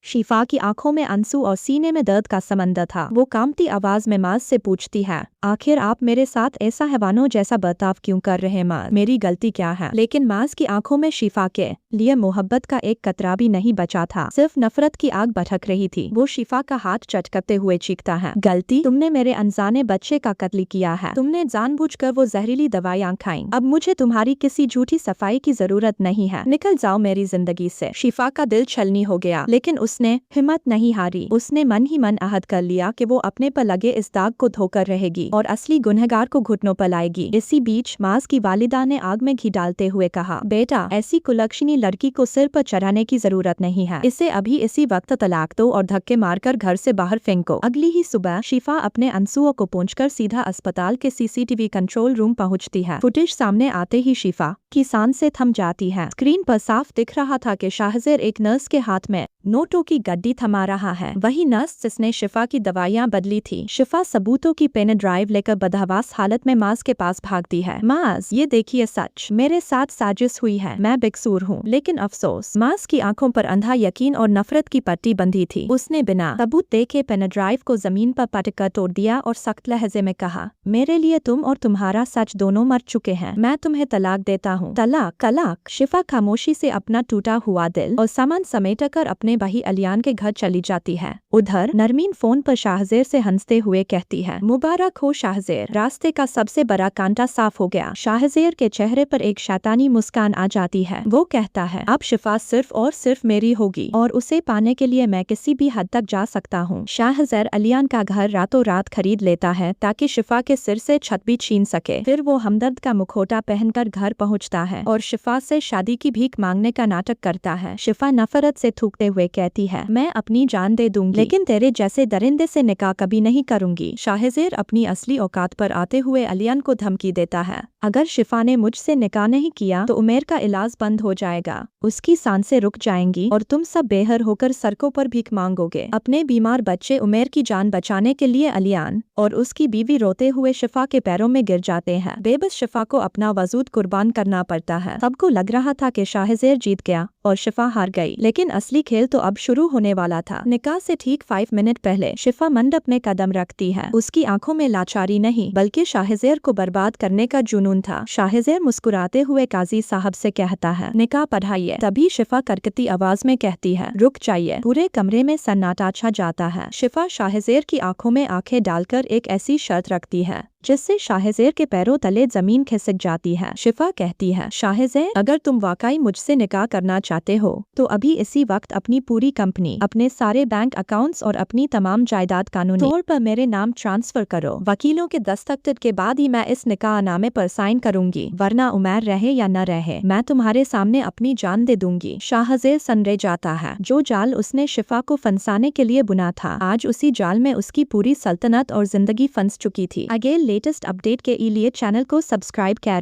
शिफा की आंखों में आंसू और सीने में दर्द का समंदर था। वो कांपती आवाज में माज से पूछती है, आखिर आप मेरे साथ ऐसा हैवानों जैसा बर्ताव क्यों कर रहे माज? मेरी गलती क्या है? लेकिन माज की आंखों में शिफा के लिए मोहब्बत का एक कतरा भी नहीं बचा था, सिर्फ नफरत की आग भड़क रही थी। वो शिफा का हाथ चटकते हुए चीखता है, गलती? तुमने मेरे अनजाने बच्चे का कत्ल किया है। तुमने जानबूझकर वो जहरीली दवाइयां खाई। अब मुझे तुम्हारी किसी झूठी सफाई की जरूरत नहीं है। निकल जाओ मेरी जिंदगी से। शिफा का दिल छलनी हो गया, लेकिन उसने हिम्मत नहीं हारी। उसने मन ही मन अहद कर लिया कि वो अपने पर लगे इस दाग को धोकर रहेगी और असली गुनहगार को घुटनों पर लाएगी। इसी बीच माज की वालिदा ने आग में घी डालते हुए कहा, बेटा, ऐसी कुलक्षणी लड़की को सिर पर चढ़ाने की जरूरत नहीं है। इसे अभी इसी वक्त तलाक दो और धक्के मारकर घर से बाहर फेंको। अगली ही सुबह शिफा अपने आंसुओं को पोंछकर सीधा अस्पताल के सीसीटीवी कंट्रोल रूम पहुंचती है। फुटेज सामने आते ही शिफा की सांसें थम जाती है। स्क्रीन पर साफ दिख रहा था कि शाहजेर एक नर्स के हाथ में नोटों की गड्डी थमा रहा है। वही नर्स जिसने शिफा की दवाइयां बदली थी। शिफा सबूतों की पेन ड्राइव लेकर बदहवास हालत में माज के पास भागती है। माज, ये देखिए, सच मेरे साथ साजिश हुई है। मैं बेकसूर हूँ। लेकिन अफसोस, माज की आंखों पर अंधा यकीन और नफरत की पट्टी बंधी थी। उसने बिना सबूत देखे पेन ड्राइव को जमीन पर पटक तोड़ दिया और सख्त लहजे में कहा, मेरे लिए तुम और तुम्हारा सच दोनों मर चुके हैं। मैं तुम्हें तलाक देता हूँ। तलाक? तलाक? शिफा खामोशी से अपना टूटा हुआ दिल और सामान समेटकर अपने भाई अलियान के घर चली जाती है। उधर नरमीन फोन पर शाहजेर से हंसते हुए कहती है, मुबारक हो शाहजेर, रास्ते का सबसे बड़ा कांटा साफ हो गया। शाहजेर के चेहरे पर एक शैतानी मुस्कान आ जाती है। वो कहता है, अब शिफा सिर्फ और सिर्फ मेरी होगी और उसे पाने के लिए मैं किसी भी हद तक जा सकता हूँ। शाहजेर अलियान का घर रातों रात खरीद लेता है ताकि शिफा के सिर से छत भी छीन सके। फिर वो हमदर्द का मुखौटा पहनकर घर पहुँचता है और शिफा से शादी की भीख मांगने का नाटक करता है। शिफा नफरत से थूकते हुए कहती है, मैं अपनी जान दे दूंगी, लेकिन तेरे जैसे दरिंदे से निकाह कभी नहीं करूंगी। शाहजेर अपनी असली औकात पर आते हुए अलियान को धमकी देता है, अगर शिफा ने मुझसे निकाह नहीं किया तो उमेर का इलाज बंद हो जाएगा, उसकी सांसें रुक जाएंगी और तुम सब बेहर होकर सड़कों पर भीख मांगोगे। अपने बीमार बच्चे उमेर की जान बचाने के लिए अलियान और उसकी बीवी रोते हुए शिफा के पैरों में गिर जाते हैं। बेबस शिफा को अपना वजूद कुर्बान करना पड़ता है। सबको लग रहा था कि शाहजेर जीत गया और शिफा हार गई, लेकिन असली खेल तो अब शुरू होने वाला था। निकाह से ठीक 5 मिनट पहले शिफा मंडप में कदम रखती है। उसकी आंखों में लाचारी नहीं बल्कि शाहजेर को बर्बाद करने का जुनून था। शाहजेर मुस्कुराते हुए काजी साहब से कहता है, निकाह पढ़ाइए। तभी शिफा करकती आवाज में कहती है, रुक जाइए। पूरे कमरे में सन्नाटा छा जाता है। शिफा शाहजेर की आंखों में आंखें डालकर एक ऐसी शर्त रखती है जिससे शाहजेर के पैरों तले जमीन खिसक जाती है। शिफा कहती है, शाहजेर, अगर तुम वाकई मुझसे निकाह करना चाहते हो तो अभी इसी वक्त अपनी पूरी कंपनी, अपने सारे बैंक अकाउंट्स और अपनी तमाम जायदाद कानूनी तौर पर मेरे नाम ट्रांसफर करो। वकीलों के दस्तखत के बाद ही मैं इस निकाहनामे पर साइन करूंगी, वरना उमर रहे या न रहे मैं तुम्हारे सामने अपनी जान दे दूंगी। शाहजेर सनरे जाता है। जो जाल उसने शिफा को फंसाने के लिए बुना था, आज उसी जाल में उसकी पूरी सल्तनत और जिंदगी फंस चुकी थी। आगे लेटेस्ट अपडेट के लिए चैनल को सब्सक्राइब करें।